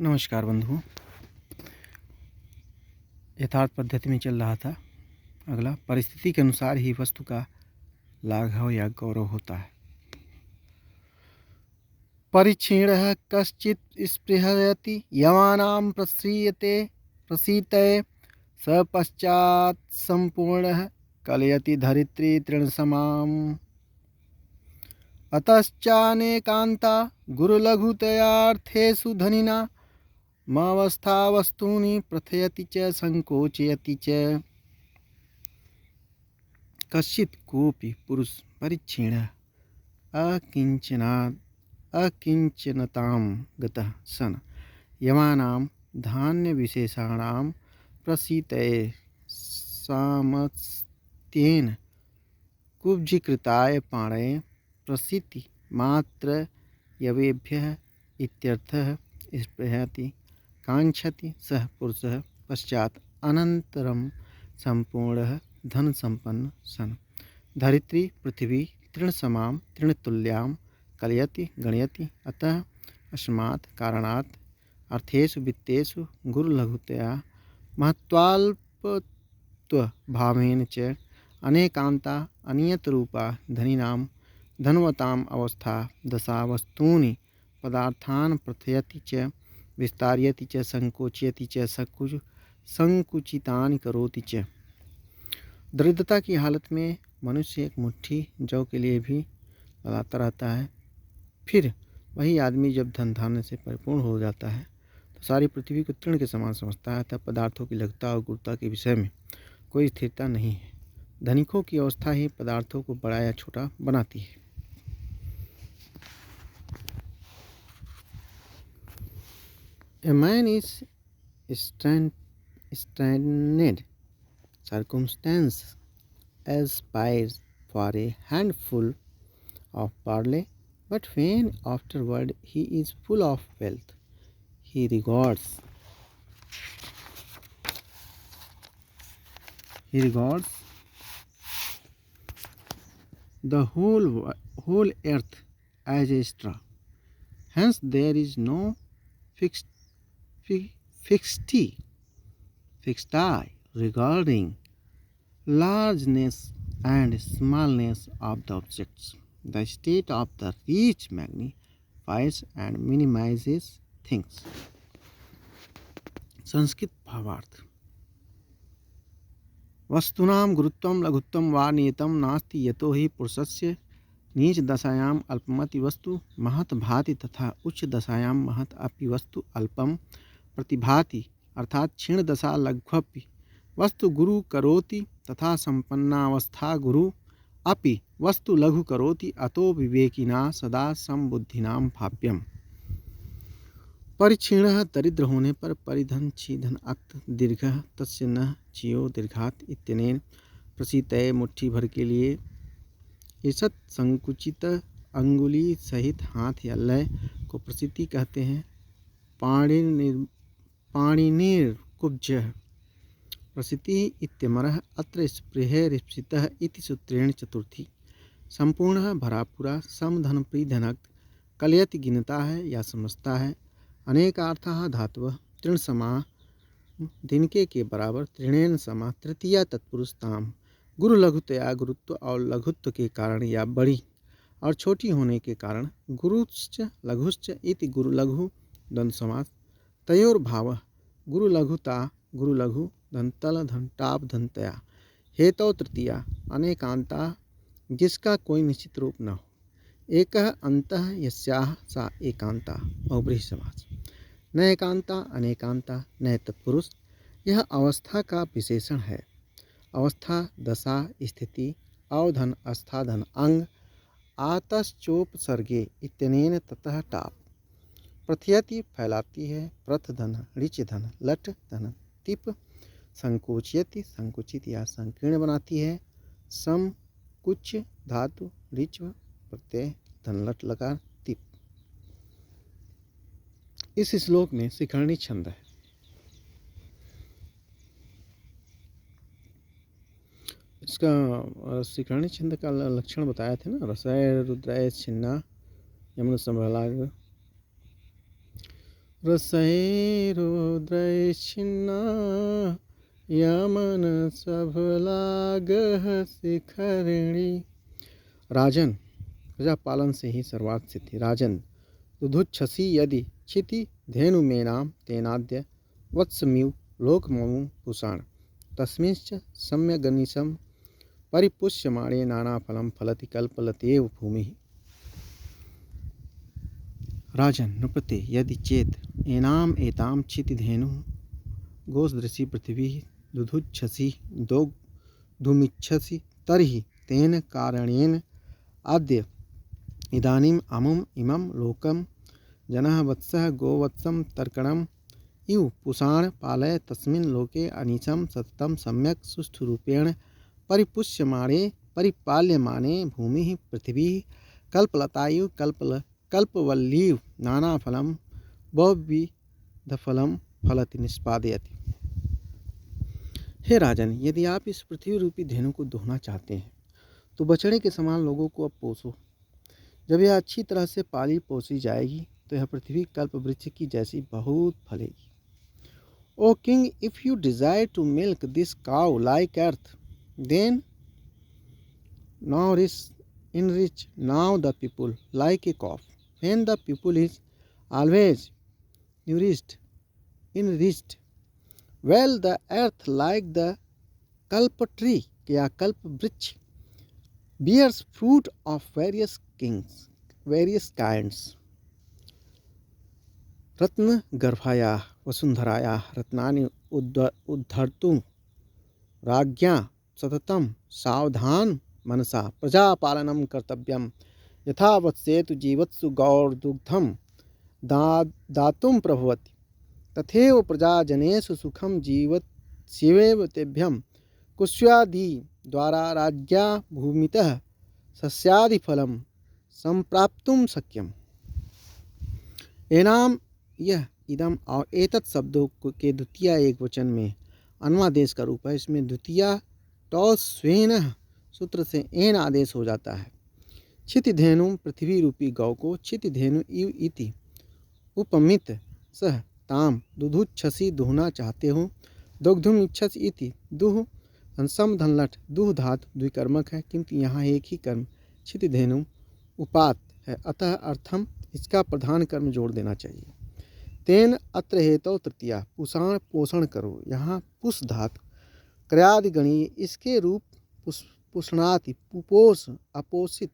नमस्कार बंधुओं। यथार्थ पद्धति में चल रहा था। अगला, परिस्थिति के अनुसार ही वस्तु का लाघव या गौरव होता है। परिक्षीणः कश्चित् स्पृहयति यवानां प्रसीयते प्रसीतये स पश्चात् संपूर्णः कलयति धरित्री तृणसमाम्। अतश्चानेकान्ता गुरुलघुतयार्थेषु धनिना मावस्था वस्तूनि प्रथयति च संकोचयति च। कश्चित् कोऽपि पुरुष परिच्छिन्नः अकिंचनतां गतः सन् यमानां धान्यविशेषाणां प्रसीतये सामर्थ्येन कुब्जीकृताय पाणये प्रसीति मात्र यवेभ्यः इत्यर्थः स्पृहयति कांक्षति सः पुरुषः पश्चात् अनन्तरं संपूर्णः धन संपन्न सन् धरित्री पृथिवी तृणसमां तृणतुल्यां कलयति गणयति। अतः अस्मात् कारणात् अर्थेषु वित्तेषु गुरुलघुतया महत्त्वाल्पत्वभावेन च अनेकान्ता अनियतरूपा धनिनां धनवताम् अवस्था दशा वस्तूनि पदार्थान् प्रथयति च विस्तारयति च संकोचयति च संकुचितानि करोति च। दरिद्रता की हालत में मनुष्य एक मुट्ठी जौ के लिए भी ललाता रहता है। फिर वही आदमी जब धन धान्य से परिपूर्ण हो जाता है तो सारी पृथ्वी को तृण के समान समझता है। तब पदार्थों की लघुता और गुरुता के विषय में कोई स्थिरता नहीं है। धनिकों की अवस्था ही पदार्थों को बड़ा या छोटा बनाती है। A man is strained circumstance aspires for a handful of barley, but when afterward he is full of wealth, he regards the whole earth as a straw. Hence there is no fixed eye regarding largeness and smallness of the objects. The state of the rich magnifies and minimizes things. Sanskrit भावार्थ। वस्तूनां गुरुत्वं लघुत्वं वा नियतं नास्ति यतो हि पुरुषस्य नीच दशायाम् अल्पमति वस्तु महत् भाति तथा उच्च दशायां महत् अपि वस्तु अल्पम प्रतिभाति। अर्थात क्षीण दशा लघ्वपि वस्तु गुरु करोति तथा संपन्नावस्था गुरु अपि वस्तु लघु करोति। अतो विवेकिना सदा समबुद्धिनां भाव्यम। परिक्षीणः दरिद्र होने पर परिधन छीधन अक्त दीर्घ तस्य न चियो दीर्घात इत्यनेन प्रसीतये मुट्ठी भर के लिए ईषत् संकुचित अंगुली सहित हाथ या लय को प्रसिद्धि कहते हैं। पाणिनिर्कुब्जः प्रसिद्धि इत्यमरः अत्र स्पृहेरिप्सितः इति सूत्रेण चतुर्थी। संपूर्ण भरा पूरा समधन प्रीधनक्त कलयति गिनता है या समझता है। अनेकार्थः धातवः तृण समा दिनके के बराबर तृणेन समा तृतीया तत्पुरुषताम गुरु लघुतया गुरुत्व और लघुत्व के कारण या बड़ी और छोटी होने के कारण गुरुश्च लघुश्च इति गुरु लघु द्वंद्व समास। तयोर भाव गुरु लघुता गुरु लघु धनतल धनटाप धनतया हेतौ तृतीया अनेकांता जिसका कोई निश्चित रूप न हो। एकः अंतः यस्याः सा एकांता बहुब्रीहि समास। न एकांता अनेकांता न तत्पुरुष यह अवस्था का विशेषण है। अवस्था दशा स्थिति अवधन अस्थाधन अंग आतश्चोपसर्गे इत्यनेन ततः टाप। प्रथयति फैलाती है प्रथ धन ऋच धन लट धन तिप। संकोचयति संकुचित या संकीर्ण बनाती है। सम कुछ धातु ऋच प्रत्यय धन लट लगा तिप। इस श्लोक में शिखरणी छंद है। इसका शिखरणी छंद का लक्षण बताए थे ना। रसय रुद्रय छिन्ना यमुन संभलाग रसैरुद्रैश्छिन्ना यमन सफलागह शिखरिणी। राजन, प्रजापालन से ही सर्वार्थ सिद्धि। राजन, दुधुच्छसि यदि क्षिति धेनु में नाम तेनाद्य वत्सम्यु लोकममु पुषाण तस्मिंश्च सम्यगनिशं परिपुष्यमाणे नानाफलं फलति कल्पलतेव भूमि। राजन, नृपते यदि चेत एनाम एताम क्षितिधेनु गोसदृशी पृथ्वी दुधुच्छसि दोग्धुमिच्छसि तर्हि तेन कारणेन अद्य इदानीम् अमुम इमं लोकं जनः वत्सः गोवत्सं तर्कणम् इव पुषाण पालय तस्मिन् लोके अनिशं सततं सम्यक् सुष्ठुरूपेण परिपाल्यमाने भूमिः पृथिवी कल्पलतायु कल्पवल्लीव नानाफलं बहुविधफलं फलति निष्पादयति। हे राजन, यदि आप इस पृथ्वी रूपी धेनु को दोहना चाहते हैं तो बछड़े के समान लोगों को अब पोसो। जब यह अच्छी तरह से पाली पोसी जाएगी तो यह पृथ्वी कल्प वृक्ष की जैसी बहुत फलेगी। O king, if you desire to milk this cow like earth, then now enrich now the people like a cow. When the people is always enriched, well, the earth like the kalpa tree या कल्प वृक्ष bears fruit of various kinds. रत्न गर्भाया वसुंधराया रत्नानि उद्धर्तुं राज्ञा सततं सावधान मनसा प्रजापालनं कर्तव्यं यथा वत्सेतु जीवत्सु गौर्दुग्धं दातुं प्रभवति तथैव प्रजाजनेषु सुखं जीवत्स्यैव तेभ्यं कुष्यादि द्वारा राज्ञा भूमितः सस्यादिफलं संप्राप्तुं शक्यम्। एनाम यह इदम और एतत् शब्दों के द्वितीय एक वचन में अन्वादेश का रूप है। इसमें द्वितीय टॉस्वेन सूत्र से एन आदेश हो जाता है। क्षितिधेनु पृथ्वी रूपी गौ को क्षितिधेनु इव इति उपमित सह ताम दुधुच्छसि दुहना चाहते हो। दुग्धुम इच्छस इति दुह हंसम धनलठ दुह धातु द्विकर्मक है किंतु यहाँ एक ही कर्म क्षितिधेनु उपात है, अतः अर्थम इसका प्रधान कर्म जोड़ देना चाहिए। तेन अत्र हेतु तृतीया पुषाण पोषण करो, यहाँ पुष धातु क्रयादिगणीय इसके रूप पुष्णाति पुपोष अपोषित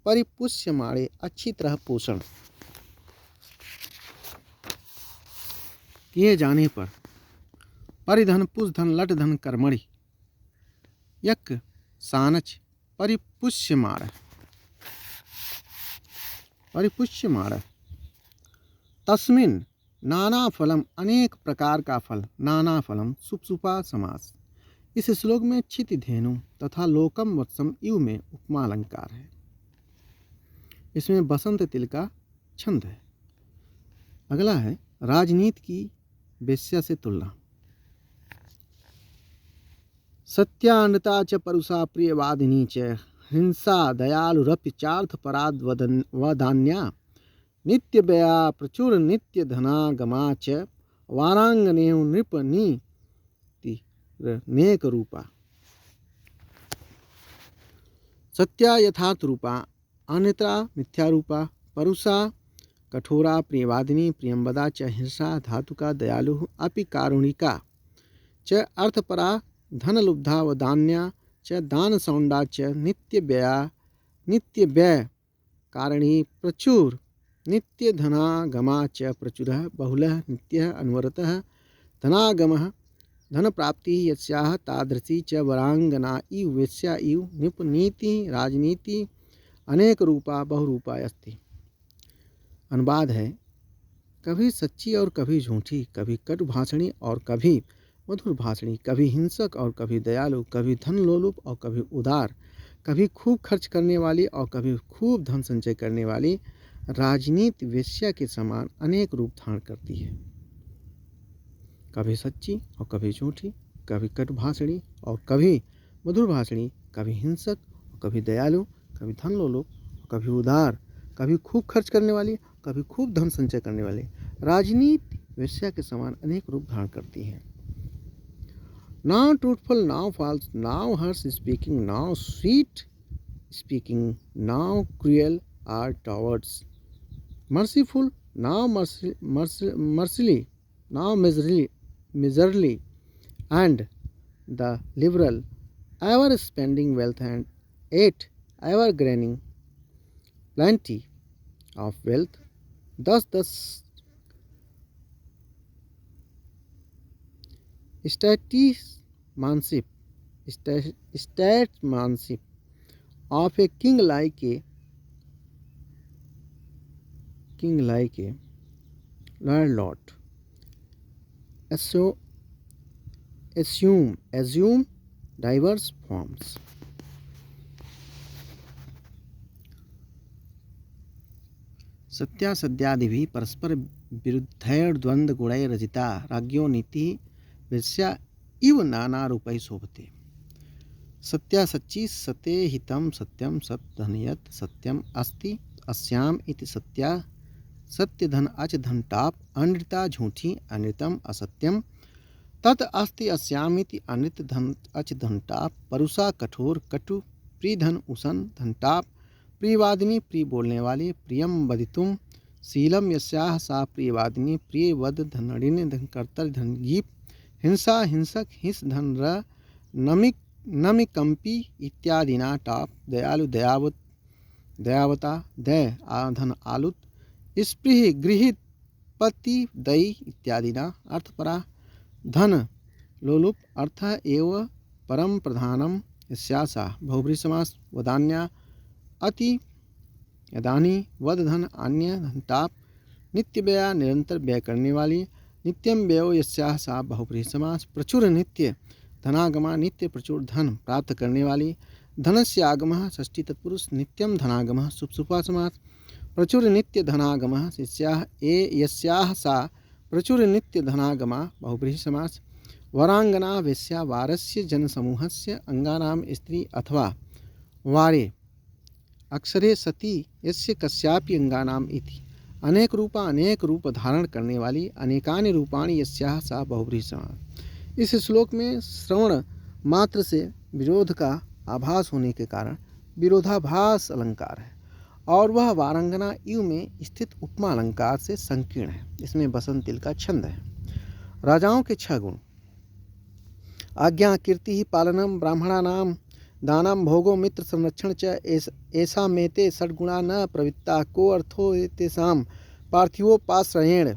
परिपुष्यमाणे अच्छी तरह पोषण किए जाने पर परिधन पुषधन लटधन कर्मणि यक सानच परिपुष्यमाण तस्मिन् नाना फलम अनेक प्रकार का फल नाना फलम सुपसुपा समास। इस श्लोक में क्षितिधेनु तथा लोकम वत्सम इव में उपमा अलंकार है। इसमें बसंत तिल का छंद है। अगला है राजनीति की वेश्या से तुलना। सत्यानता च परुषा प्रियवादिनी च हिंसा दयालुरपि चार्थ पराद वदान्या नित्य व्यया प्रचुर नित्य धनागमा च वारांगनेव नृपनीति नेक रूपा। सत्या यथार्थ रूपा अन्यथा मिथ्या रूपा परुषा कठोरा प्रियवादिनी प्रियंवदा च हिंसा धातुका दयालु अपि कारुणिका च अर्थपरा धनलुब्धा वदान्या च दानसौंडा च नित्य व्यय कारणी प्रचुर नित्य धनागमा च प्रचुरः बहुलः नित्यः अनवरतः धनागमः धन प्राप्ति यस्याः तादृशी च वरांगना इव वेश्या इव निपनीति राजनीति अनेक रूपा बहुरूपा अस्ति। अनुवाद है, कभी सच्ची और कभी झूठी, कभी कटु भाषणी और कभी मधुर भाषणी, कभी हिंसक और कभी दयालु, कभी धन लोलुप और कभी उदार, कभी खूब खर्च करने वाली और कभी खूब धन संचय करने वाली राजनीति वेश्या के समान अनेक रूप धारण करती है। कभी सच्ची और कभी झूठी, कभी कटु भाषणी और कभी मधुर भाषणी, कभी हिंसक और कभी दयालु, कभी धन लोलुप और कभी उदार, कभी खूब खर्च करने वाली, कभी खूब धन संचय करने वाली। राजनीति वेश्या के समान अनेक रूप धारण करती है। Now truthful, now false, now harsh speaking, now sweet speaking, now cruel or towards merciful, now mercilessly, now miserly, and the liberal, ever spending wealth, and yet ever gaining plenty of wealth. Thus the statesmanship, statesmanship of a king like a landlord assume diverse forms. सत्यासत्यादिभिः परस्पर विरुद्धैर्द्वन्द्वगुणैरजिता राज्ञो नीतिः वेश्या इव नानारूपैः शोभते। सत्यासच्ची सते हितं सत्यं सत् धनयत् सत्यम् अस्ति अस्याम इति सत्या सत्य धन अच धन टाप अनृता झूठी अनृतम असत्यम तत् अस्ति अस्यामिति अनृत धन अच धन टाप परुषा कठोर कटु प्रिय धन उसन धन टाप प्रियवादिनी प्रिय बोलने वाली प्रियम वदितुम शीलम यस्याह सा प्रियवादिनी प्रिय वद धनड़िन धन कर्तर धन गीप हिंसा हिंसक हिंस धन र नमिक नमिकंपी इत्यादिना टाप दयालु दयावत दयावता दय धन आलुत स्पृह गृहित पति दयी इत्यादिना अर्थपरा धन लोलुप अर्थ एव परम प्रधानम यस्यासा बहुब्रीहि समास वदान्या अति यदानी वद धन अन्य धन टाप नित्य व्यया निरंतर व्यय करने वाली नित्यम व्ययो यस्याह सा बहुब्रीहि समास प्रचुर नित्य धनागमा नित्य प्रचुर धन प्राप्त करने वाली धनस्य आगमः षष्ठी तत्पुरुष नित्यम धनागमः सुप्सुपा समास प्रचुर नित्य धनागमः यस्याह सा प्रचुर नित्य धनागमा बहुब्रीहि समास वरांगना वेश्या वारस्य जनसमूहस्य अंगानां स्त्री अथवा वारे अक्षरे सती यस्य कस्यापि अंगानाम इति अनेक रूप धारण करने वाली अनेकानि रूपाणि यस्याह सा बहुब्रीहि समास। इस श्लोक में श्रवण मात्र से विरोध का आभास होने के कारण विरोधाभास अलंकार है और वह वारांगना इव में स्थित उपमा अलंकार से संकीर्ण है। इसमें बसंतिल का छंद है। राजाओं के 6 गुण आज्ञा कीर्ति पालनम ब्राह्मणानाम दानम भोगो मित्र संरक्षण च ऐसा मेते षड्गुणा न प्रवृत्ता को अर्थो तेषां पार्थिवोपाश्रयेण।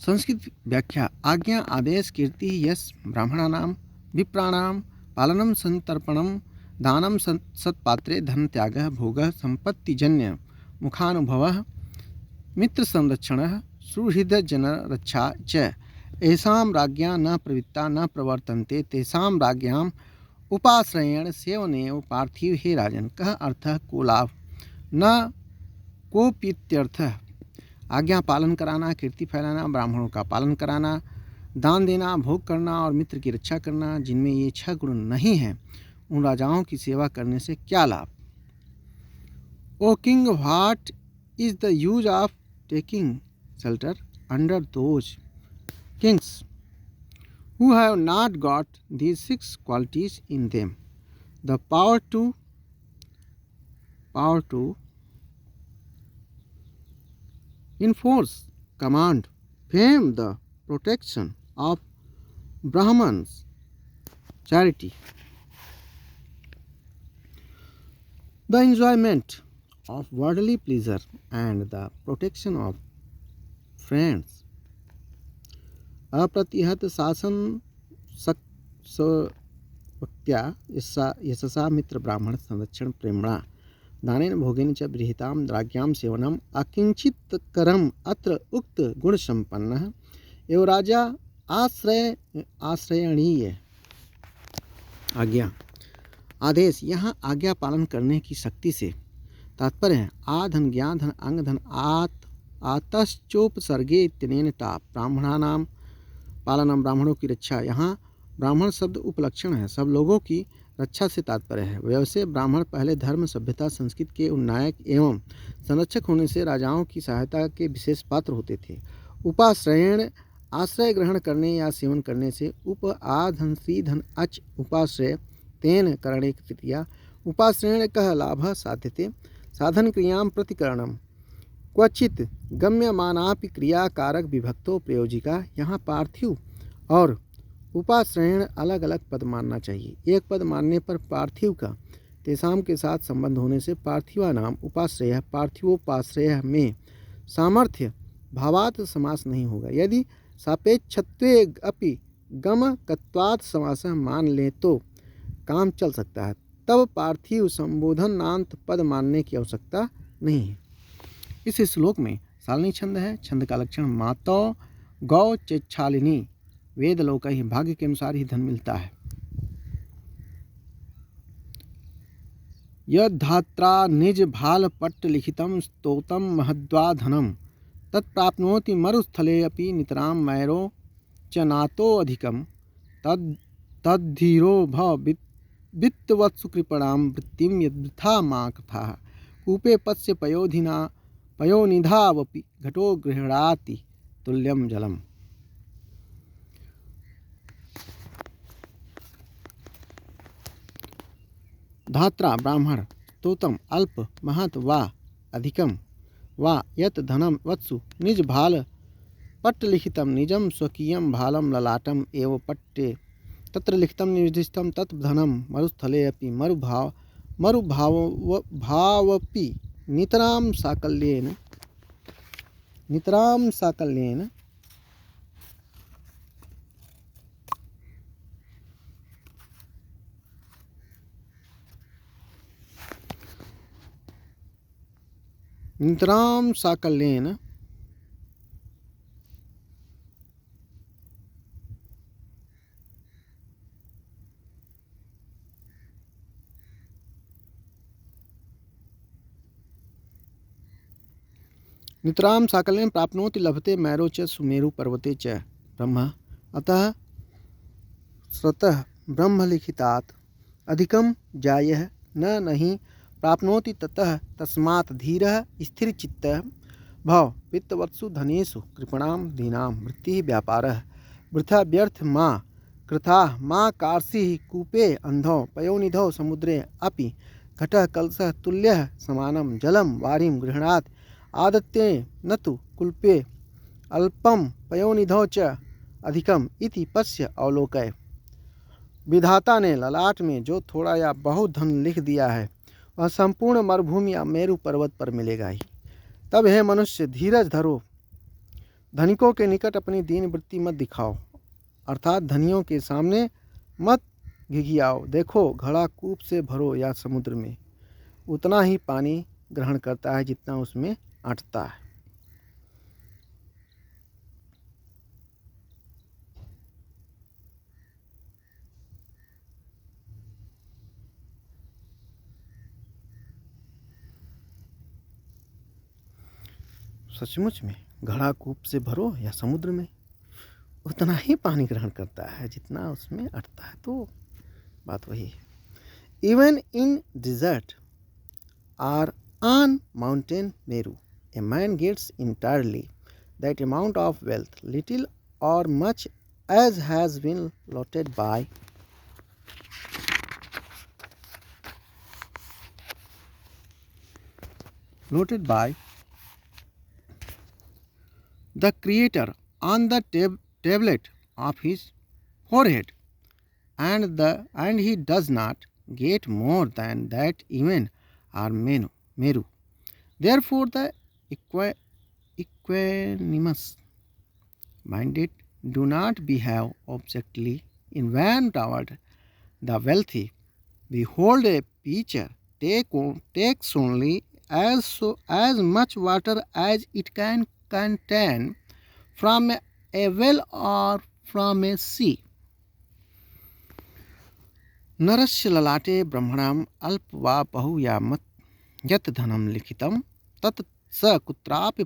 संस्कृत व्याख्या आज्ञा आदेश कीर्ति यश ब्राह्मणानां विप्राणां पालनम संतर्पणम दानम सत्पात्रे धन त्यागः भोगः संपत्तिजन्य मुखानुभवः मित्र संरक्षणः सुहृद जन रक्षा च ऐसां राज्ञा न प्रवृत्ता न प्रवर्तन्ते तेषां राज्ञाम् उपाश्रयेण सेवनेव पार्थिव। हे राजन कः अर्थः को लाभ न कोप्यर्थः। आज्ञा पालन कराना कीर्ति फैलाना ब्राह्मणों का पालन कराना दान देना भोग करना और मित्र की रक्षा करना जिनमें ये 6 गुण नहीं हैं उन राजाओं की सेवा करने से क्या लाभ। O king what is the use of taking shelter under those kings who have not got these 6 qualities in them, the power to enforce command, fame, the protection of Brahmans, charity, the enjoyment of worldly pleasure, and the protection of friends. अप्रतिहत शासन सक्त्या यशसा मित्र ब्राह्मण संरक्षण प्रेमणा दानेन भोगेन च बृहतां राज्ञां सेवनम अकिंचित करम अत्र उक्त गुण संपन्नः एवं राजा आश्रयणीय। आज्ञा आदेश यहाँ आज्ञा पालन करने की शक्ति से तात्पर्य है आ धन ज्ञान धन अंग धन आत आतश्चोपसर्गे इत्यनेन टा ब्राह्मणानां पालनम, ब्राह्मणों की रक्षा। यहाँ ब्राह्मण शब्द उपलक्षण है, सब लोगों की रक्षा से तात्पर्य है। वैसे ब्राह्मण पहले धर्म, सभ्यता, संस्कृति के उन्नायक एवं संरक्षक होने से राजाओं की सहायता के विशेष पात्र होते थे। उपाश्रयण, आश्रय ग्रहण करने या सेवन करने से। उप आ धन सी धन अच उपाश्रय तेन करणे तृतीया। उपाश्रयण कह लाभ साध्यते साधन क्रियां प्रतिकरणम। क्वचित गम्यमानापि क्रियाकारक विभक्तो प्रयोजिका। यहाँ पार्थिव और उपाश्रयण अलग अलग पद मानना चाहिए। एक पद मानने पर पार्थिव का तेसाम के साथ संबंध होने से पार्थिवा नाम उपाश्रय पार्थिवोपाश्रय में सामर्थ्य भावात् समास नहीं होगा। यदि सापेक्षत्वे अपि गमकत्वात् समास मान ले तो काम चल सकता है, तब पार्थिव संबोधनांत पद मानने की आवश्यकता नहीं है। इस श्लोक में शालिनी छंद है। छंद का लक्षण मातौ गौ चेच्छालिनी, वेद लोक ही, भाग्य के अनुसार ही धन मिलता है। यद्धात्रा निज भाल पट्ट लिखितम स्तोतम महद्वा धनम तत्प्राप्नोति मरुस्थले अपि नितराम मैरो च नातो अधिकम तद्धीरो भव वित्तवत्सु कृपणाम वृत्तिम यद्वृथा मा कथाः। कूपे पस्य पयोनिधावपि घटो गृह्णाति तुल्यम जलम। धात्रा ब्राह्मण, स्तोतम अल्प, महत वा अधिकम वा यत धनम वत्सु, निज भाल पट्ट लिखितम निजम स्वकीयम भालम ललाटम एव पट्टे तत्र लिखितम निर्दिष्टम तत् धनम मरुस्थले अपि मरुभावपि नितराम साकल्येन नितराम साकल्येन प्राप्नोति लभते मैरो च सुमेरु पर्वते च ब्रह्म। अतः स्वतः ब्रह्मलिखितात् अधिकम जायः न नहीं प्राप्नोति ततः तस्मात् धीरः स्थिरचित्तः भव वित्तवत्सु धनेषु कृपणां दीनां वृत्तिः व्यापारः वृथा व्यर्थ मा कृथाः मा कार्षिः कूपे अंधौ पयोनिधौ समुद्रे अपि घटः कलशः तुल्यः समानं जलं वारिं गृह्णात् आदत्ते न तु कुल्पे अल्पम पयोनिधौ च अधिकम इति पश्य अवलोकय। विधाता ने ललाट में जो थोड़ा या बहुत धन लिख दिया है वह संपूर्ण मरुभूमि या मेरु पर्वत पर मिलेगा ही। तब हे मनुष्य धीरज धरो, धनिकों के निकट अपनी दीन वृत्ति मत दिखाओ, अर्थात धनियों के सामने मत घिघियाओ। देखो घड़ा कूप से भरो या समुद्र में, उतना ही पानी ग्रहण करता है जितना उसमें अटता है। सचमुच में घड़ा कूप से भरो या समुद्र में, उतना ही पानी ग्रहण करता है जितना उसमें अटता है। तो बात वही है। Even in desert or on mountain Meru a man gets entirely that amount of wealth, little or much, as has been allotted by the Creator on the tablet of his forehead, and he does not get more than that even or meru. Therefore, the equanimous minded do not behave objectively in vain toward the wealthy. Behold, a pitcher takes only as much water as it can contain from a well or from a sea. नरस्य ललाटे ब्रह्मणाम अल्प वा बहु या मत यत धनम लिखितम तत् स कुत्रापि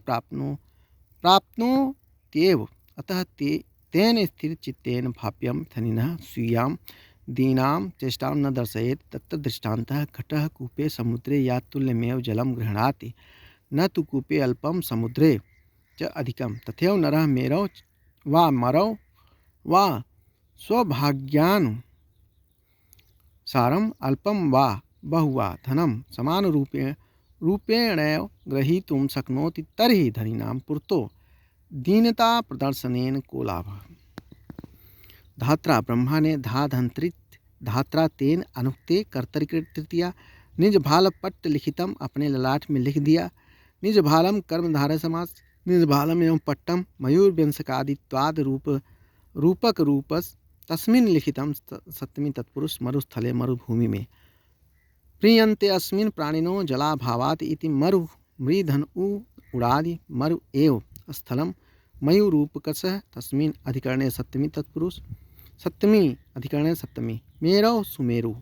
प्राप्नोत्येव। अतः तेन स्थिरचित्तेन भाव्यं धनिनः स्वीयां दीनां चेष्टां न दर्शयेत्। तत्र दृष्टान्तः घटः कूपे समुद्रे या तुल्यमेव जलं गृह्णाति, न तु कूपे अल्पं समुद्रे च अधिकं। तथैव नरः मेरौ वा मरौ वा स्वभाग्यानुसारम् अल्पं वा बहु वा धनं समानरूपेणैव ग्रहीतुं शक्नोति। तर्हि धनिनां पुरतो दीनता प्रदर्शनेन को लाभः। धात्रा ब्रह्मा ने धा धंत्रित धात्रा तेन अनुक्ते कर्तरिक तृतीया। निज भाल पट्ट लिखितम अपने ललाट में लिख दिया। निज भालम कर्मधारय समास। निज भालम एवं पट्टम मयूर व्यंसकादित्वाद रूपक रूपस तस्मिन् लिखितम सप्तमी तत्पुरुष मरुस्थले मरुभूमि में। प्रीयन्ते अस्मिन् प्राणिनो जलाभावात् इति मरु मृधन उड़ादि मरु एव स्थलम मयूरूपकसः तस्मिन् अधिकरणे सप्तमी तत्पुरुष। सप्तमी अधिकरण सप्तमी। मेरौ सुमेरु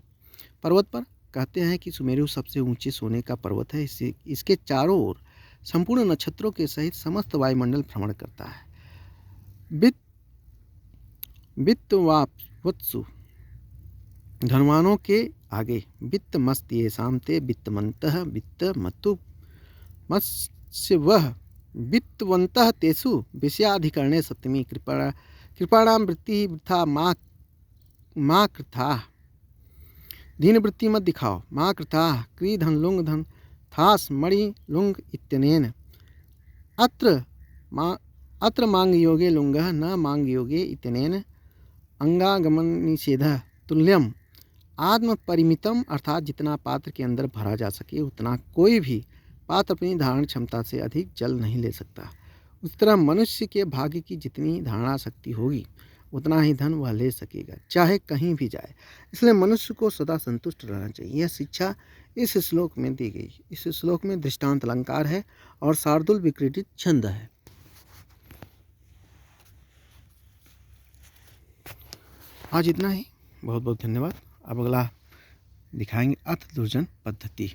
पर्वत पर कहते हैं कि सुमेरु सबसे ऊंचे सोने का पर्वत है। इसके चारों ओर संपूर्ण नक्षत्रों के सहित समस्त वायुमंडल भ्रमण करता है। वित्तवात्सु धनवानों के आगे वित्तमस्त ये शामते वित्तमन्तः वित्तमतु मत्स्य वह वित्तवन्तः तेषु विषयाधिकरणे सप्तमी। कृपाणां वृत्ति वृथा माँ कृथा। दीन वृत्ति मत दिखाओ। माँ कृथा क्री धन लुंग धन थास मणि लुंग इत्यनेन। अत्र मांग योगे लुंगः न मांग योगे इत्यनेन। अंगागमन निषेधः तुल्यम। आत्म परिमितम अर्थात जितना पात्र के अंदर भरा जा सके उतना कोई भी पात्र अपनी धारण क्षमता से अधिक जल नहीं ले सकता। उस तरह मनुष्य के भाग्य की जितनी धारणा शक्ति होगी उतना ही धन वह ले सकेगा, चाहे कहीं भी जाए। इसलिए मनुष्य को सदा संतुष्ट रहना चाहिए। यह शिक्षा इस श्लोक में दी गई। इस श्लोक में दृष्टांत अलंकार है और शार्दुल विक्रीडित छंद है। आज इतना ही। बहुत बहुत धन्यवाद। अब अगला दिखाएंगे अथ दुर्जन पद्धति।